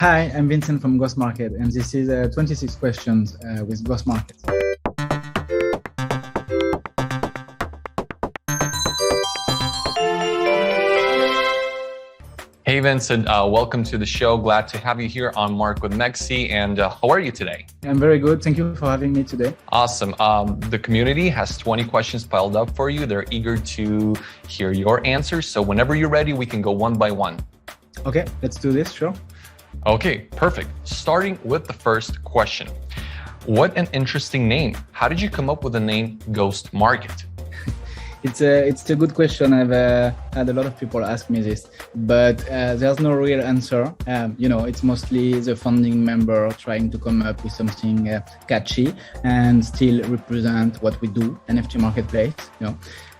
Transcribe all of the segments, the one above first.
Hi, I'm Vincent from Ghostmarket, and this is 26 questions with Ghostmarket. Hey Vincent, welcome to the show. Glad to have you here on Mark with MEXC. And how are you today? I'm very good. Thank you for having me today. Awesome. The community has 20 questions piled up for you. They're eager to hear your answers. So whenever you're ready, we can go one by one. Okay, let's do this, sure. Okay, perfect. Starting with the first question. What an interesting name. How did you come up with the name Ghostmarket? It's a good question. I've had a lot of people ask me this, but there's no real answer. It's mostly the founding member trying to come up with something catchy and still represent what we do, NFT marketplace.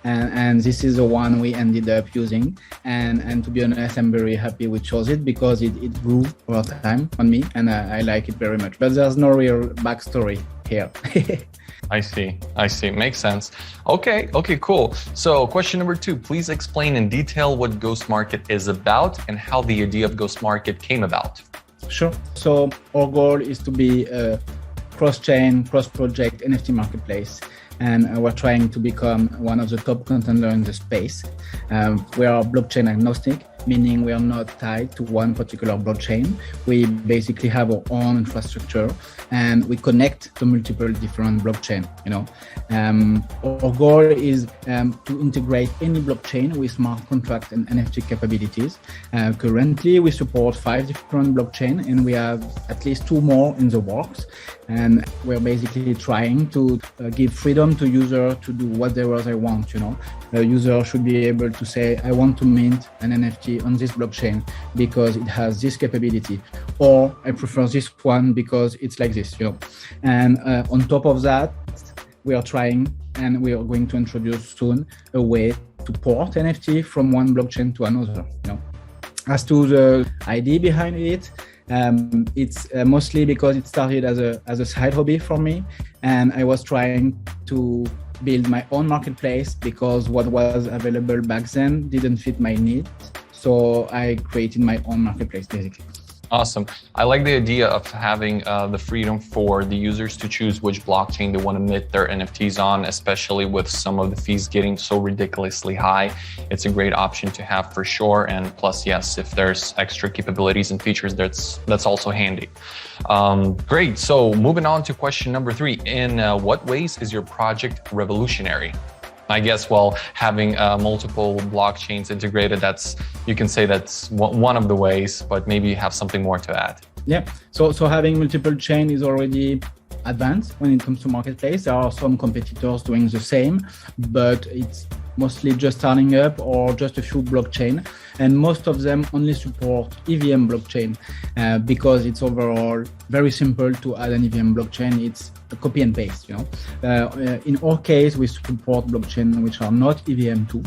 And this is the one we ended up using. And to be honest, I'm very happy we chose it because it grew over time on me, and I like it very much. But there's no real backstory here. I see. Makes sense. Okay, cool. So question number 2, please explain in detail what Ghostmarket is about and how the idea of Ghostmarket came about. Sure. So our goal is to be a cross-chain, cross-project NFT marketplace. And we're trying to become one of the top contenders in the space. We are blockchain agnostic, meaning we are not tied to one particular blockchain. We basically have our own infrastructure and we connect to multiple different blockchain. Our goal is to integrate any blockchain with smart contract and NFT capabilities. Currently, we support 5 different blockchain and we have at least 2 more in the works. And we're basically trying to give freedom to users to do whatever they want. A user should be able to say, I want to mint an NFT on this blockchain because it has this capability, or I prefer this one because it's like this. And on top of that, we are trying and we are going to introduce soon a way to port NFT from one blockchain to another. As to the idea behind it, it's mostly because it started as a side hobby for me, and I was trying to build my own marketplace because what was available back then didn't fit my needs. So I created my own marketplace basically. Awesome. I like the idea of having the freedom for the users to choose which blockchain they want to mint their NFTs on, especially with some of the fees getting so ridiculously high. It's a great option to have for sure. And plus, yes, if there's extra capabilities and features, that's also handy. Great. So moving on to question number 3. In what ways is your project revolutionary? I guess, having multiple blockchains integrated, you can say that's one of the ways, but maybe you have something more to add. Yeah, so having multiple chain is already advanced when it comes to marketplace. There are some competitors doing the same, but it's mostly just starting up or just a few blockchain. And most of them only support EVM blockchain because it's overall very simple to add an EVM blockchain. It's a copy and paste. In our case, we support blockchain which are not EVM2.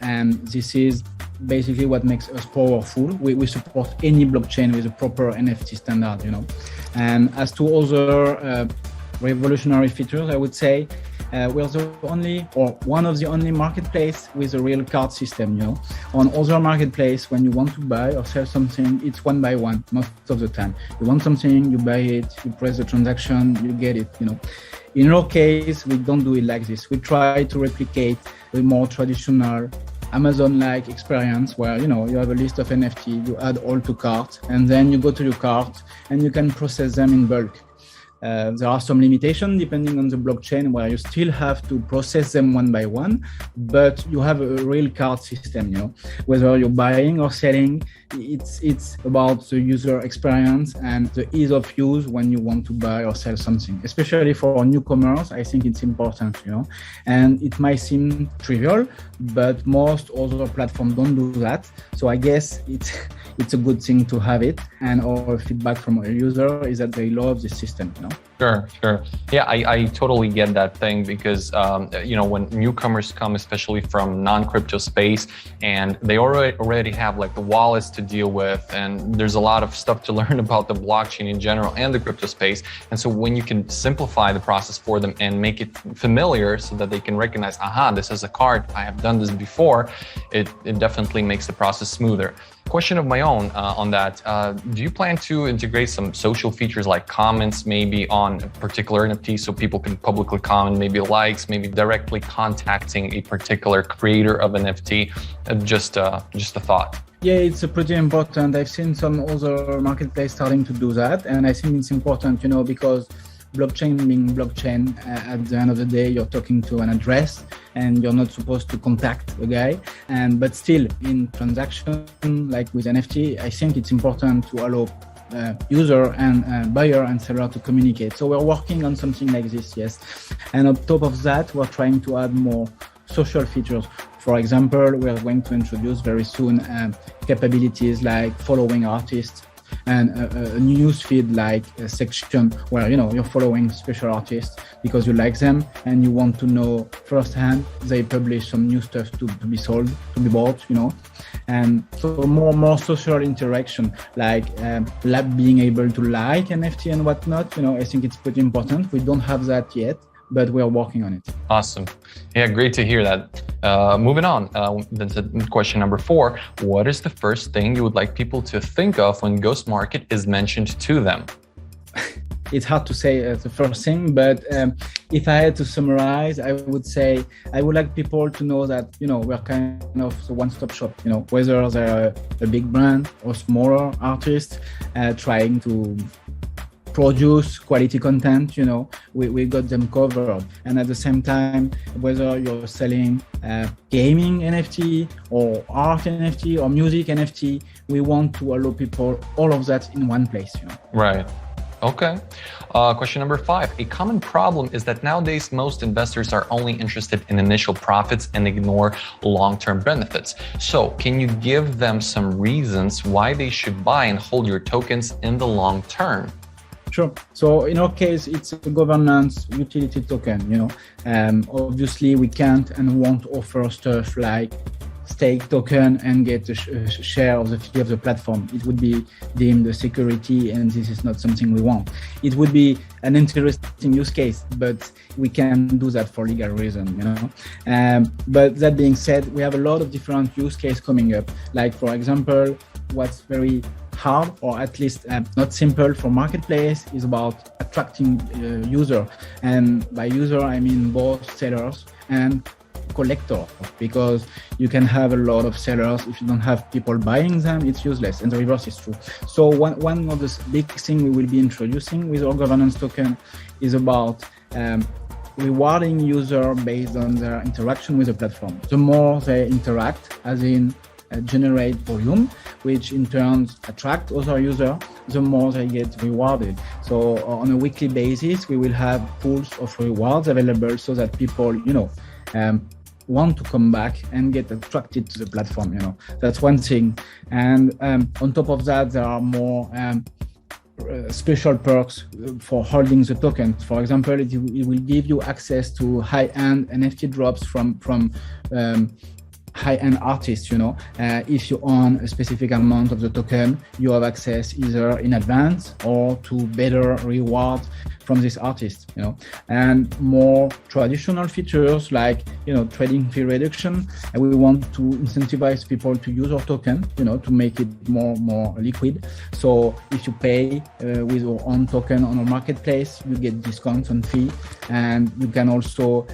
And this is basically what makes us powerful. We support any blockchain with a proper NFT standard, And as to other revolutionary features, I would say we're the only, or one of the only marketplace with a real card system. On other marketplace, when you want to buy or sell something, it's one by one most of the time. You want something, you buy it, you press the transaction, you get it. In our case, we don't do it like this. We try to replicate a more traditional Amazon-like experience where you have a list of NFT, you add all to cart, and then you go to your cart and you can process them in bulk. There are some limitations depending on the blockchain where you still have to process them one by one, but you have a real card system. Whether you're buying or selling, it's about the user experience and the ease of use when you want to buy or sell something. Especially for newcomers, I think it's important. And it might seem trivial, but most other platforms don't do that. So I guess it's a good thing to have it. And our feedback from our user is that they love the system. Sure. Yeah, I totally get that thing because, when newcomers come, especially from non-crypto space, and they already have like the wallets to deal with, and there's a lot of stuff to learn about the blockchain in general and the crypto space. And so when you can simplify the process for them and make it familiar so that they can recognize, aha, this is a card, I have done this before, it definitely makes the process smoother. Question of my own on that. Do you plan to integrate some social features like comments maybe on a particular NFT so people can publicly comment, maybe likes, maybe directly contacting a particular creator of NFT? Just a thought. Yeah, it's pretty important. I've seen some other marketplace starting to do that, and I think it's important, because blockchain being blockchain, at the end of the day, you're talking to an address and you're not supposed to contact a guy. But still, in transaction, like with NFT, I think it's important to allow user and buyer and seller to communicate. So we're working on something like this, yes. And on top of that, we're trying to add more social features. For example, we are going to introduce very soon capabilities like following artists, and a news feed like a section where you're following special artists because you like them and you want to know firsthand they publish some new stuff to be sold, to be bought, and so more social interaction, like lab being able to like NFT and whatnot. I think it's pretty important. We don't have that yet, but we are working on it. Awesome. Yeah, great to hear that. Moving on, question number 4. What is the first thing you would like people to think of when Ghostmarket is mentioned to them? It's hard to say the first thing, but if I had to summarize, I would say I would like people to know that, we're kind of the one-stop shop, whether they're a big brand or smaller artist trying to produce quality content, we got them covered. And at the same time, whether you're selling gaming NFT or art NFT or music NFT, we want to allow people all of that in one place. Right. Okay. Question number 5. A common problem is that nowadays most investors are only interested in initial profits and ignore long-term benefits. So can you give them some reasons why they should buy and hold your tokens in the long term? Sure. So in our case, it's a governance utility token. Obviously, we can't and won't offer stuff like stake token and get a share of the fee of the platform. It would be deemed a security, and this is not something we want. It would be an interesting use case, but we can do that for legal reason, But that being said, we have a lot of different use cases coming up. Like, for example, what's very hard, or at least not simple for marketplace, is about attracting user. And by user, I mean both sellers and collector, because you can have a lot of sellers. If you don't have people buying them, it's useless, and the reverse is true. So one of the big things we will be introducing with our governance token is about rewarding user based on their interaction with the platform. The more they interact, as in generate volume, which in turn attract other users, the more they get rewarded. So on a weekly basis, we will have pools of rewards available so that people, want to come back and get attracted to the platform. That's one thing. And on top of that, there are more special perks for holding the tokens. For example, it will give you access to high-end NFT drops from high-end artists. If you own a specific amount of the token, you have access either in advance or to better reward from this artist. And more traditional features like trading fee reduction. And we want to incentivize people to use our token, to make it more liquid. So if you pay with your own token on our marketplace, you get discounts on fee, and you can also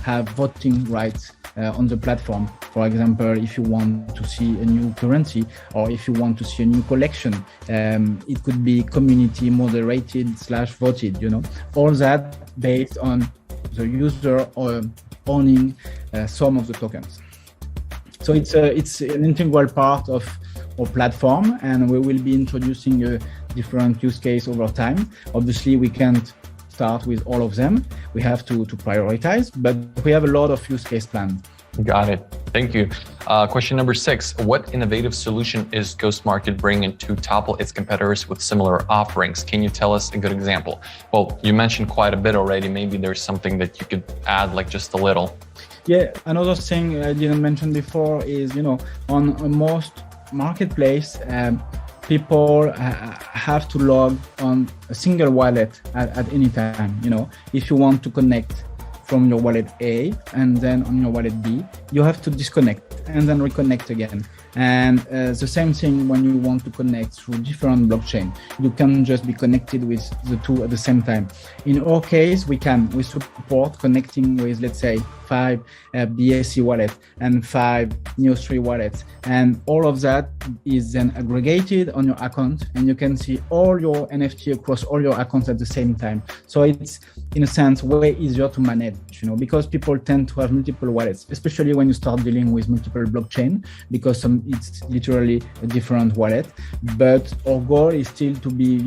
have voting rights on the platform. For example, if you want to see a new currency or if you want to see a new collection, it could be community moderated / voted, all that based on the user owning some of the tokens. So it's an integral part of our platform, and we will be introducing a different use case over time. Obviously, we can't start with all of them. We have to prioritize, but we have a lot of use case planned. Got it. Thank you. Question number 6. What innovative solution is Ghostmarket bringing to topple its competitors with similar offerings? Can you tell us a good example? Well, you mentioned quite a bit already. Maybe there's something that you could add, like just a little. Yeah, another thing I didn't mention before is, on most marketplace, people have to log on a single wallet at any time. If you want to connect from your wallet A and then on your wallet B, you have to disconnect and then reconnect again. And the same thing when you want to connect through different blockchain. You can just be connected with the two at the same time. In our case, we support connecting with, let's say, 5 BSC wallets and 5 Neo3 wallets. And all of that is then aggregated on your account, and you can see all your NFT across all your accounts at the same time. So it's, in a sense, way easier to manage, because people tend to have multiple wallets, especially when you start dealing with multiple blockchain, because it's literally a different wallet. But our goal is still to be,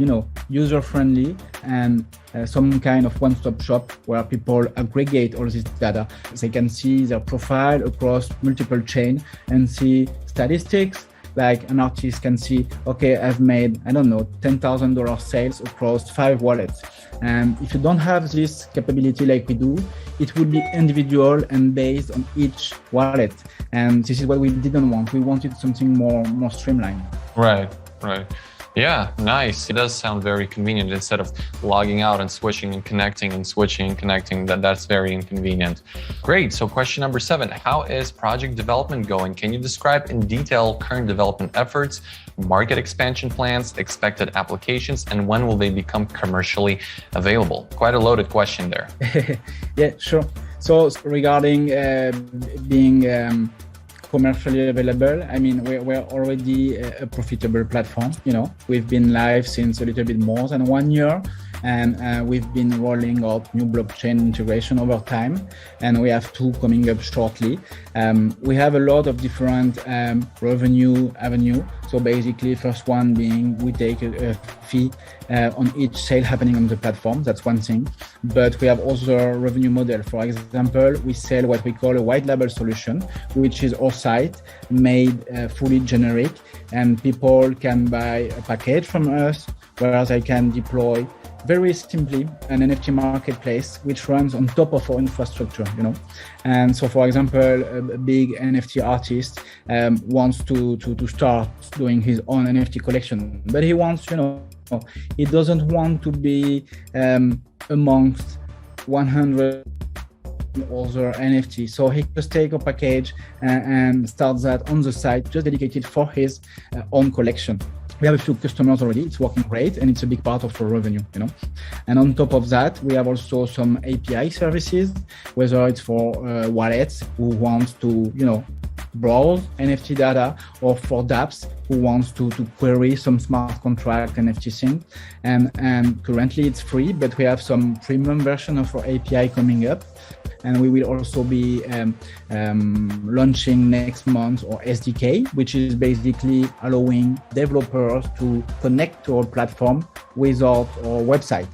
user-friendly and some kind of one-stop shop where people aggregate all this data. They can see their profile across multiple chains and see statistics. Like an artist can see, okay, I've made, $10,000 sales across 5 wallets. And if you don't have this capability like we do, it would be individual and based on each wallet. And this is what we didn't want. We wanted something more streamlined. Right. Yeah, nice. It does sound very convenient instead of logging out and switching and connecting and switching and connecting. That's very inconvenient. Great. So question number 7, how is project development going? Can you describe in detail current development efforts, market expansion plans, expected applications, and when will they become commercially available? Quite a loaded question there. Yeah, sure. So regarding being commercially available, we're already a profitable platform. We've been live since a little bit more than 1 year, and we've been rolling out new blockchain integration over time, and we have 2 coming up shortly. We have a lot of different revenue avenue. So basically, first one being we take a fee on each sale happening on the platform. That's one thing. But we have also a revenue model. For example, we sell what we call a white label solution, which is our site made fully generic, and people can buy a package from us where they can deploy very simply an NFT marketplace which runs on top of our infrastructure, And so, for example, a big NFT artist wants to start doing his own NFT collection, but he wants, he doesn't want to be amongst 100 other NFT. So he just take a package and start that on the site, just dedicated for his own collection. We have a few customers already. It's working great, and it's a big part of our revenue, And on top of that, we have also some API services, whether it's for wallets who want to, browse NFT data, or for dApps who wants to query some smart contract NFT thing. And currently it's free, but we have some premium version of our API coming up. And we will also be launching next month our SDK, which is basically allowing developers to connect to our platform without our website,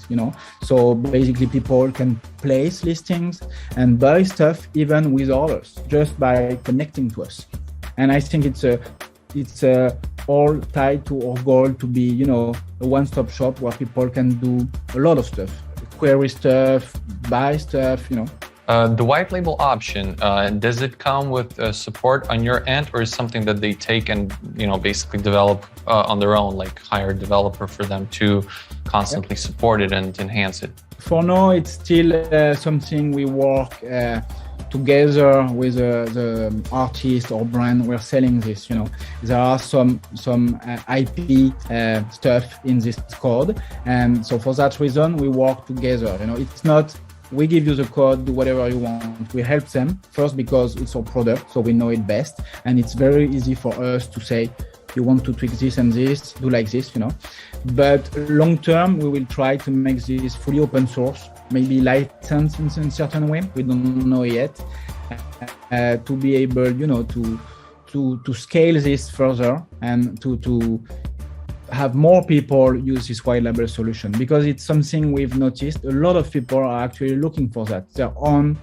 So basically people can place listings and buy stuff even with others just by connecting to us. And I think it's all tied to our goal to be, a one-stop shop where people can do a lot of stuff, query stuff, buy stuff, The white label option, does it come with support on your end, or is something that they take and basically develop on their own, like hire a developer for them to constantly support it and enhance it? For now, it's still something we work together with the artist or brand we're selling this. There are some IP stuff in this code, and so for that reason we work together. It's not we give you the code, do whatever you want. We help them first because it's our product, so we know it best, and it's very easy for us to say, you want to tweak this and this, do like this, But long term, we will try to make this fully open source, maybe licensed in a certain way. We don't know yet, to be able, to scale this further and to have more people use this white label solution, because it's something we've noticed. A lot of people are actually looking for that. Their own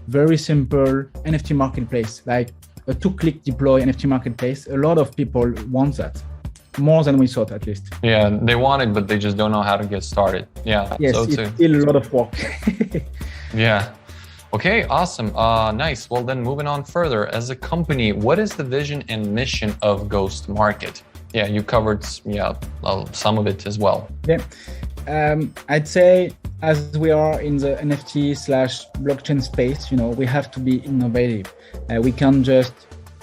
very simple NFT marketplace, like a 2-click deploy NFT marketplace. A lot of people want that, more than we thought at least. Yeah, they want it, but they just don't know how to get started. Yeah. Yes, so it's still a lot of work. Yeah. Okay, awesome. Nice. Well, then moving on further, as a company, what is the vision and mission of Ghostmarket? Yeah, you covered some of it as well. Yeah, I'd say as we are in the NFT/blockchain space, we have to be innovative. We can't just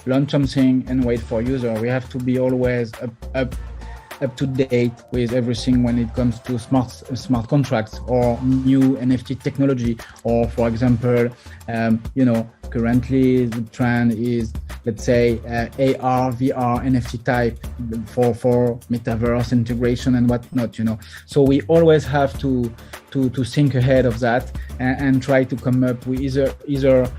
launch something and wait for user. We have to be always up to date with everything when it comes to smart contracts or new NFT technology. Or for example, currently the trend is, let's say, AR, VR, NFT type for metaverse integration and whatnot. So we always have to think ahead of that and try to come up with either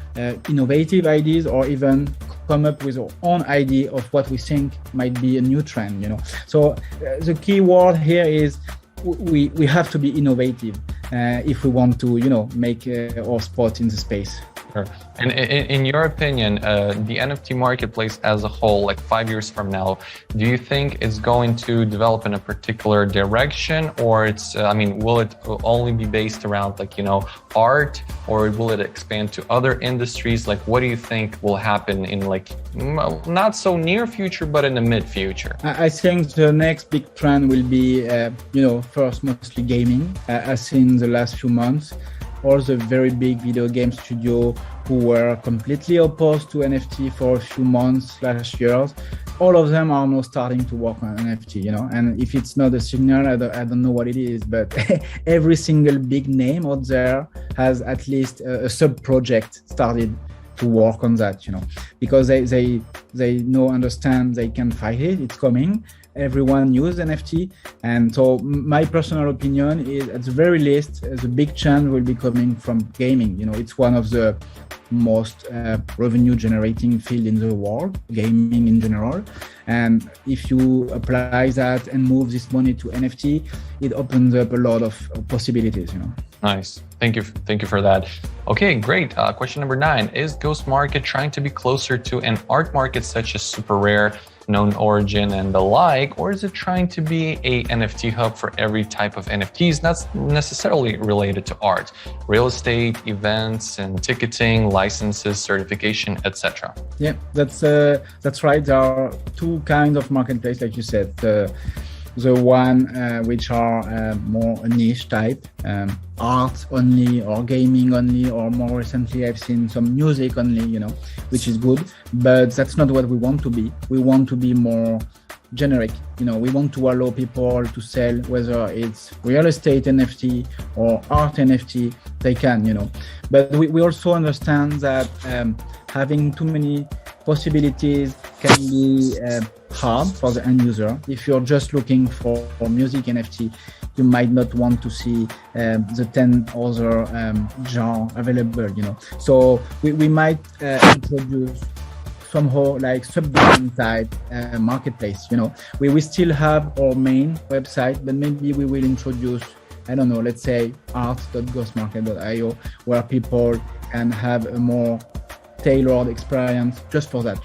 innovative ideas or even come up with our own idea of what we think might be a new trend. So the key word here is we have to be innovative if we want to make our spot in the space. Sure. And in your opinion, the NFT marketplace as a whole, like 5 years from now, do you think it's going to develop in a particular direction, or will it only be based around art, or will it expand to other industries? Like, what do you think will happen in not so near future, but in the mid future? I think the next big trend will be, first mostly gaming, as in the last few months. All the very big video game studio who were completely opposed to NFT for a few months / years, all of them are now starting to work on NFT, and if it's not a signal, I don't know what it is, but every single big name out there has at least a sub-project started to work on that, because they now understand they can fight it, it's coming. Everyone uses NFT, and so my personal opinion is, at the very least, the big chance will be coming from gaming. It's one of the most revenue-generating field in the world, gaming in general. And if you apply that and move this money to NFT, it opens up a lot of possibilities. Nice. Thank you for that. Okay, great. Question number 9: is Ghostmarket trying to be closer to an art market such as Super Rare, Known Origin, and the like, or is it trying to be a NFT hub for every type of NFTs, not necessarily related to art, real estate, events, and ticketing, licenses, certification, etc.? Yeah, that's right. There are two kinds of marketplace, like you said. The one which are more a niche type, art only or gaming only, or more recently I've seen some music only, which is good, but that's not what we want to be. We want to be more generic. We want to allow people to sell, whether it's real estate NFT or art NFT, they can, but we also understand that having too many possibilities can be hard for the end user. If you're just looking for music NFT, you might not want to see the 10 other genres available, So we might introduce somehow like sub-domain type marketplace, We still have our main website, but maybe we will introduce, I don't know, let's say art.ghostmarket.io, where people can have a more tailored experience just for that.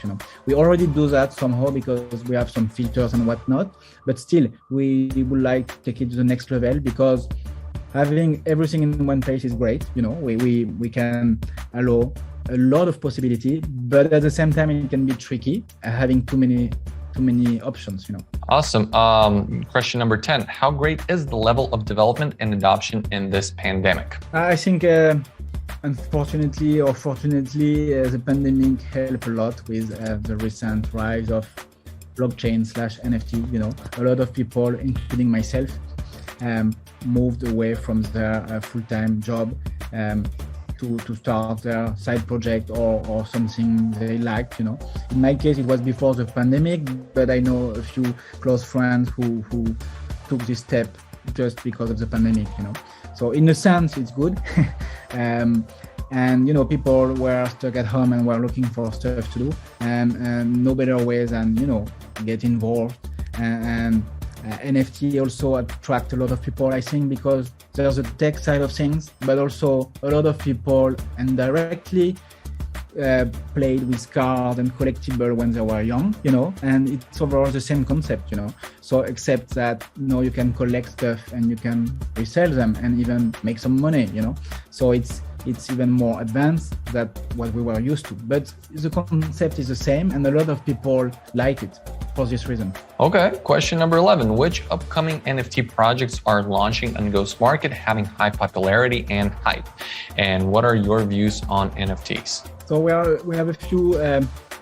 We already do that somehow because we have some filters and whatnot, but still we would like to take it to the next level, because having everything in one place is great. We can allow a lot of possibility, but at the same time it can be tricky having too many options. Awesome. Question number 10: how great is the level of development and adoption in this pandemic? I think unfortunately or fortunately, the pandemic helped a lot with the recent rise of blockchain / NFT. A lot of people, including myself, moved away from their full-time job to start their side project or something they liked. In my case, it was before the pandemic, but I know a few close friends who took this step just because of the pandemic. So in a sense, it's good. And people were stuck at home and were looking for stuff to do, and no better way than get involved. And NFT also attract a lot of people, I think, because there's a tech side of things, but also a lot of people indirectly played with cards and collectible when they were young, and it's overall the same concept, So except that, you can collect stuff and you can resell them and even make some money, So it's even more advanced than what we were used to. But the concept is the same, and a lot of people like it for this reason. Okay, question number 11. Which upcoming NFT projects are launching on Ghostmarket, having high popularity and hype? And what are your views on NFTs? So we have a few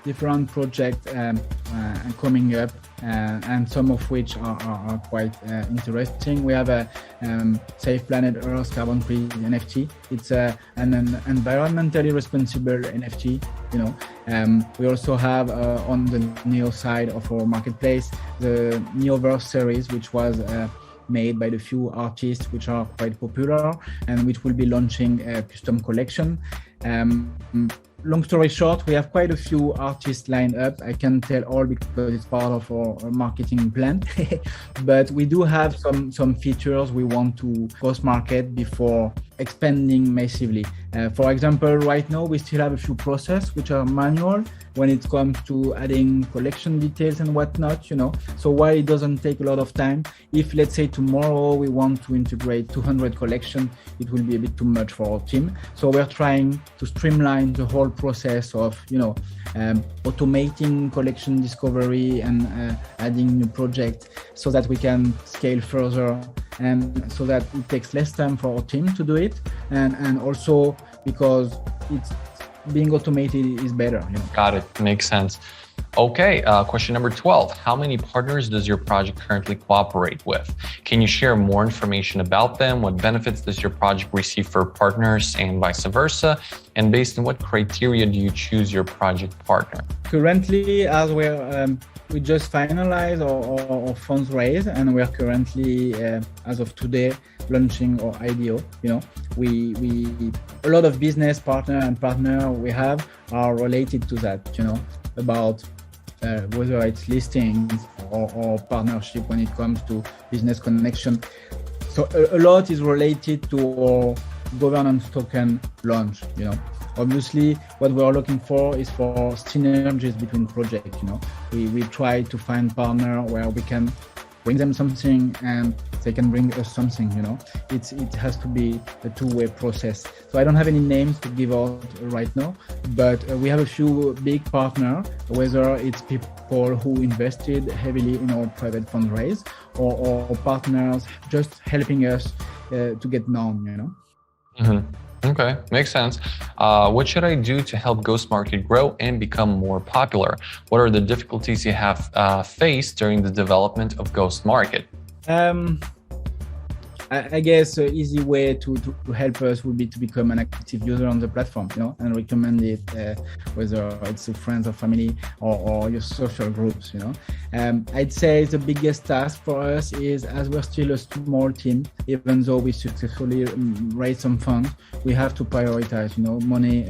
different projects coming up, and some of which are quite interesting. We have a Save Planet Earth carbon-free NFT. It's an environmentally responsible NFT. We also have on the Neo side of our marketplace the Neoverse series, which was made by the few artists which are quite popular and which will be launching a custom collection. Long story short, we have quite a few artists lined up. I can't tell all because it's part of our marketing plan, but we do have some features we want to Ghostmarket before expanding massively. For example, right now we still have a few processes which are manual when it comes to adding collection details and whatnot, So while it doesn't take a lot of time, if let's say tomorrow we want to integrate 200 collections, it will be a bit too much for our team. So we're trying to streamline the whole process of, automating collection discovery and adding new projects so that we can scale further, and so that it takes less time for our team to do it, and also because it's being automated is better. Got it. Makes sense. Okay, question number 12. How many partners does your project currently cooperate with? Can you share more information about them? What benefits does your project receive for partners and vice versa? And based on what criteria do you choose your project partner? Currently, as we just finalized our funds raise, and we're currently, as of today, launching our IDO. We a lot of business partner we have are related to that. About whether it's listings or partnership when it comes to business connection. So a lot is related to our governance token launch. Obviously, what we are looking for is for synergies between projects. We try to find partner where we can bring them something and they can bring us something. It has to be a two-way process. So I don't have any names to give out right now, but we have a few big partners, whether it's people who invested heavily in our private fundraise or partners just helping us to get known. Okay, makes sense. What should I do to help Ghostmarket grow and become more popular? What are the difficulties you have faced during the development of Ghostmarket? I guess an easy way to help us would be to become an active user on the platform, and recommend it, whether it's to friends or family or your social groups, I'd say the biggest task for us is, as we're still a small team, even though we successfully raised some funds, we have to prioritize, money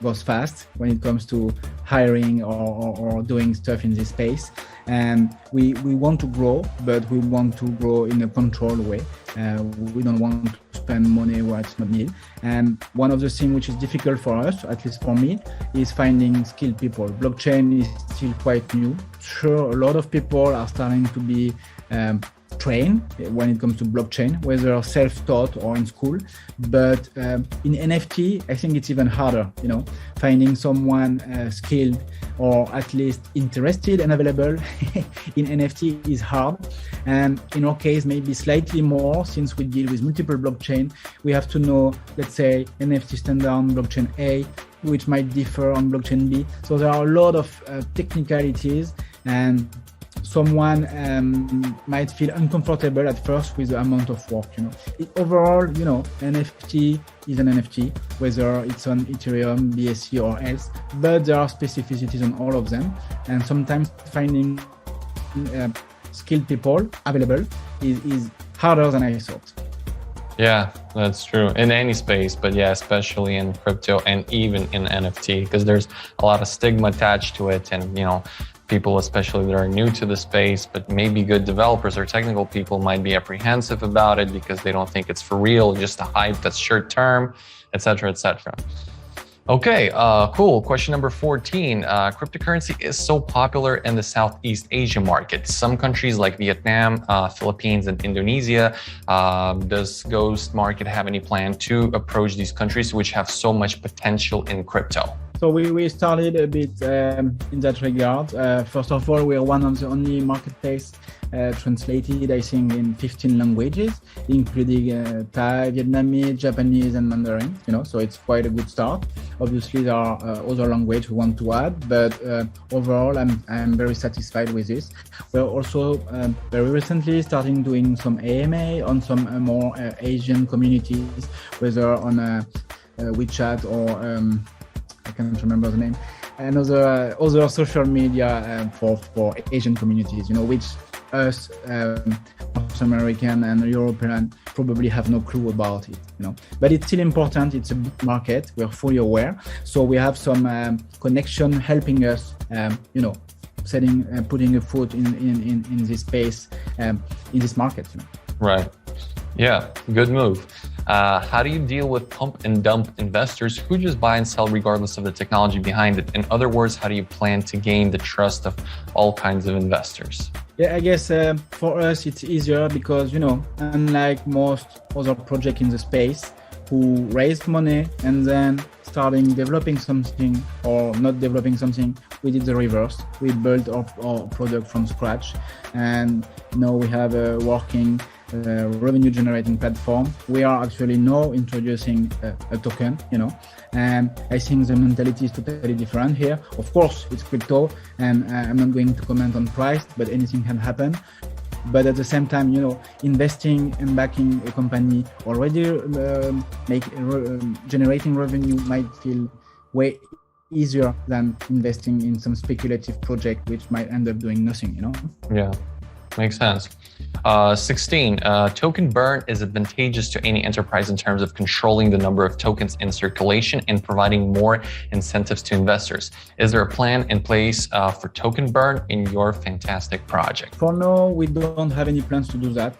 goes fast when it comes to hiring or doing stuff in this space. And we want to grow, but we want to grow in a controlled way. We don't want to spend money where it's not needed. And one of the things which is difficult for us, at least for me, is finding skilled people. Blockchain is still quite new. Sure, a lot of people are starting to be trained when it comes to blockchain, whether self-taught or in school. But in NFT, I think it's even harder, finding someone skilled or at least interested and available in NFT is hard. And in our case, maybe slightly more, since we deal with multiple blockchain. We have to know, let's say, NFT standard on blockchain A, which might differ on blockchain B. So there are a lot of technicalities, and someone might feel uncomfortable at first with the amount of work. Overall, NFT is an NFT, whether it's on Ethereum, BSC or else, but there are specificities on all of them. And sometimes finding skilled people available is harder than I thought. Yeah, that's true. In any space, but yeah, especially in crypto and even in NFT, because there's a lot of stigma attached to it. And, people, especially that are new to the space, but maybe good developers or technical people might be apprehensive about it because they don't think it's for real, just a hype that's short term, etc., etc. Okay, cool. Question number 14. Cryptocurrency is so popular in the Southeast Asia market. Some countries like Vietnam, Philippines, and Indonesia. Does Ghostmarket have any plan to approach these countries which have so much potential in crypto? So we started a bit in that regard. First of all, we are one of the only marketplace translated, I think, in 15 languages, including Thai, Vietnamese, Japanese, and Mandarin. So it's quite a good start. Obviously, there are other languages we want to add, but overall, I'm very satisfied with this. We're also very recently starting doing some AMA on some more Asian communities, whether on WeChat or I can't remember the name, and other social media for Asian communities, which us North American and European probably have no clue about it, But it's still important. It's a big market. We're fully aware. So we have some connection helping us, putting a foot in this space, in this market. Right. Yeah, good move. How do you deal with pump and dump investors who just buy and sell regardless of the technology behind it? In other words, how do you plan to gain the trust of all kinds of investors? Yeah, I guess for us it's easier because, unlike most other projects in the space who raised money and then starting developing something or not developing something, we did the reverse. We built our product from scratch, and now we have a working revenue generating platform. We are actually now introducing a token, and I think the mentality is totally different here. Of course, it's crypto, and I'm not going to comment on price, but anything can happen. But at the same time, investing and backing a company already generating revenue might feel way easier than investing in some speculative project which might end up doing nothing. Yeah. Makes sense. 16, token burn is advantageous to any enterprise in terms of controlling the number of tokens in circulation and providing more incentives to investors. Is there a plan in place for token burn in your fantastic project? For now, we don't have any plans to do that.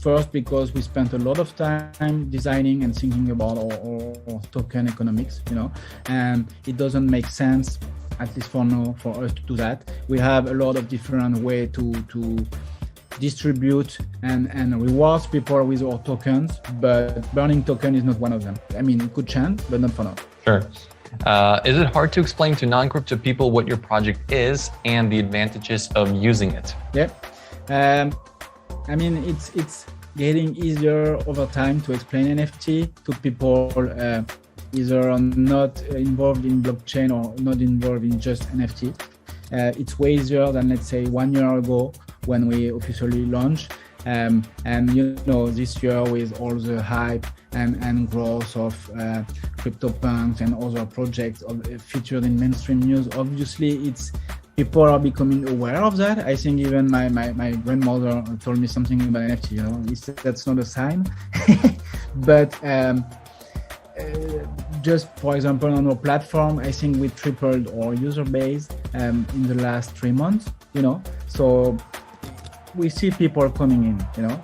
First, because we spent a lot of time designing and thinking about our token economics, and it doesn't make sense, at least for now, for us to do that. We have a lot of different ways to distribute and reward people with our tokens, but burning token is not one of them. I mean, it could change, but not for now. Sure. Is it hard to explain to non-crypto people what your project is and the advantages of using it? Yeah. I mean, it's getting easier over time to explain NFT to people either not involved in blockchain or not involved in just NFT. It's way easier than, let's say, 1 year ago when we officially launched. And this year with all the hype and growth of CryptoPunks and other projects featured in mainstream news, obviously people are becoming aware of that. I think even my grandmother told me something about NFT, that's not a sign. But just for example, on our platform, I think we tripled our user base in the last 3 months, so we see people coming in,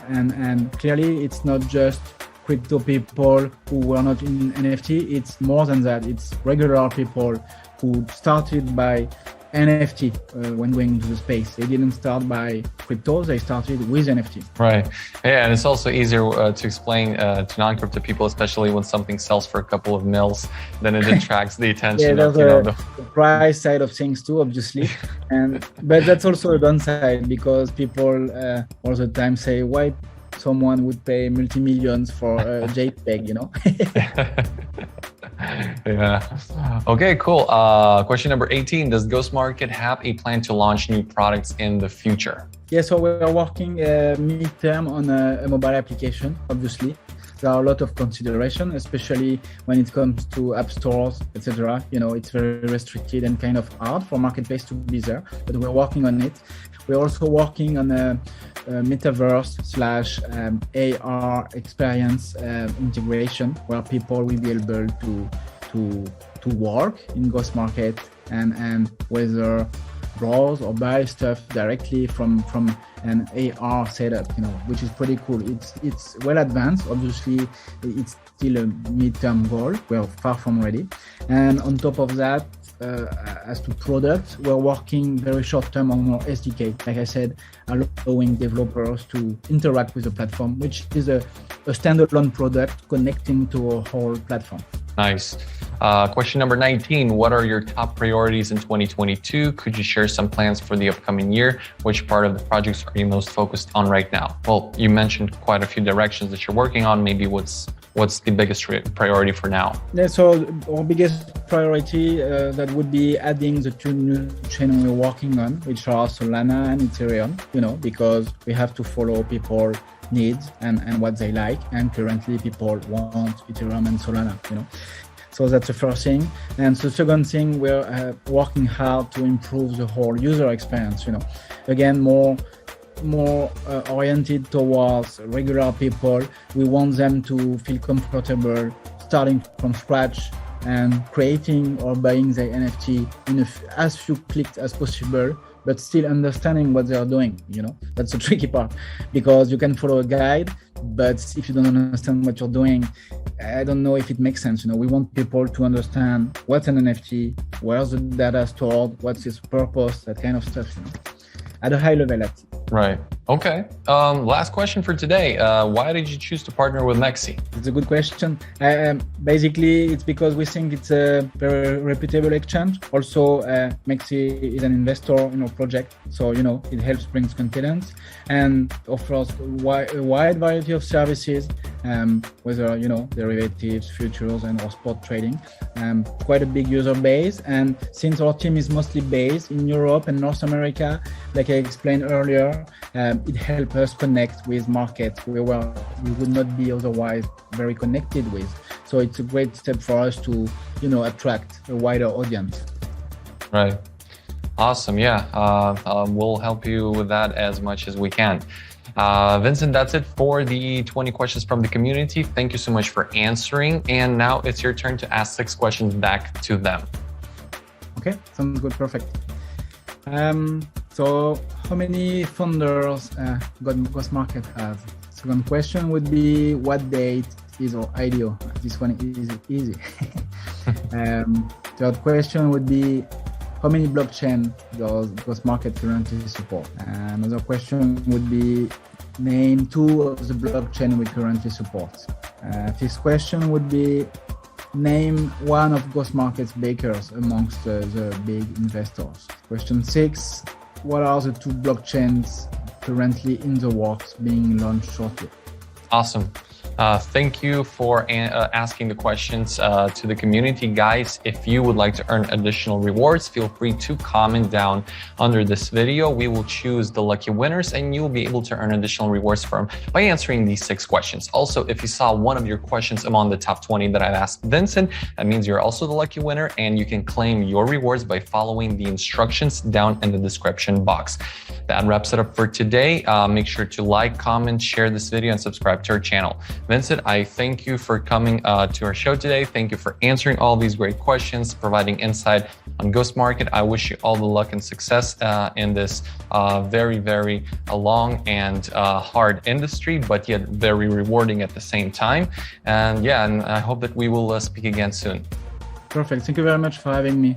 and clearly it's not just crypto people who were not in NFT, it's more than that. It's regular people who started by NFT when going into the space. They didn't start by crypto, they started with NFT. Right. Yeah, and it's also easier to explain to non-crypto people, especially when something sells for a couple of mils, then it attracts the attention of the price side of things too, obviously. But that's also a downside because people all the time say, why someone would pay multi-millions for a JPEG, Yeah. Okay, cool. Question number 18. Does Ghostmarket have a plan to launch new products in the future? Yeah, so we're working mid-term on a mobile application, obviously. There are a lot of consideration, especially when it comes to app stores, etc. It's very restricted and kind of hard for marketplace to be there, but we're working on it. We're also working on a metaverse / AR experience integration where people will be able to work in Ghostmarket and whether browse or buy stuff directly from an AR setup, which is pretty cool. It's well advanced. Obviously, it's still a mid-term goal. We're far from ready. And on top of that, as to products, we're working very short term on our SDK. Like I said, allowing developers to interact with the platform, which is a standalone product connecting to our whole platform. Nice. Question number 19, what are your top priorities in 2022? Could you share some plans for the upcoming year? Which part of the projects are you most focused on right now? Well, you mentioned quite a few directions that you're working on. Maybe what's the biggest priority for now? Yeah, so our biggest priority that would be adding the two new chains we're working on, which are Solana and Ethereum, because we have to follow people needs and what they like, and currently people want Ethereum and Solana, So that's the first thing. And the second thing, we're working hard to improve the whole user experience, Again, more oriented towards regular people. We want them to feel comfortable starting from scratch and creating or buying their NFT in as few clicks as possible, but still understanding what they are doing, That's the tricky part, because you can follow a guide, but if you don't understand what you're doing, I don't know if it makes sense. We want people to understand what's an NFT, where's the data stored, what's its purpose, that kind of stuff, at a high level. Right. Okay. Last question for today. Why did you choose to partner with MEXC? It's a good question. Basically, it's because we think it's a very reputable exchange. Also, MEXC is an investor in our project, so it helps bring confidence and offers a wide variety of services, whether derivatives, futures, and or spot trading. Quite a big user base, and since our team is mostly based in Europe and North America, like I explained earlier, it helps us connect with markets we would not be otherwise very connected with. So it's a great step for us to, attract a wider audience. Right. Awesome. Yeah. We'll help you with that as much as we can. Vincent, that's it for the 20 questions from the community. Thank you so much for answering. And now it's your turn to ask 6 questions back to them. Okay, sounds good. Perfect. So how many founders Ghostmarket has? Second question would be, what date is our IDO? This one is easy. Third question would be, how many blockchain does Ghostmarket currently support? Another question would be, name 2 of the blockchain we currently support. Fifth question would be, name 1 of Ghostmarket's bakers amongst the big investors. Question 6, what are the 2 blockchains currently in the works being launched shortly? Awesome. Thank you for asking the questions to the community. Guys, if you would like to earn additional rewards, feel free to comment down under this video. We will choose the lucky winners and you will be able to earn additional rewards by answering these 6 questions. Also, if you saw one of your questions among the top 20 that I've asked Vincent, that means you're also the lucky winner and you can claim your rewards by following the instructions down in the description box. That wraps it up for today. Make sure to like, comment, share this video, and subscribe to our channel. Vincent, I thank you for coming to our show today. Thank you for answering all these great questions, providing insight on Ghostmarket. I wish you all the luck and success in this very, very long and hard industry, but yet very rewarding at the same time. And I hope that we will speak again soon. Perfect. Thank you very much for having me.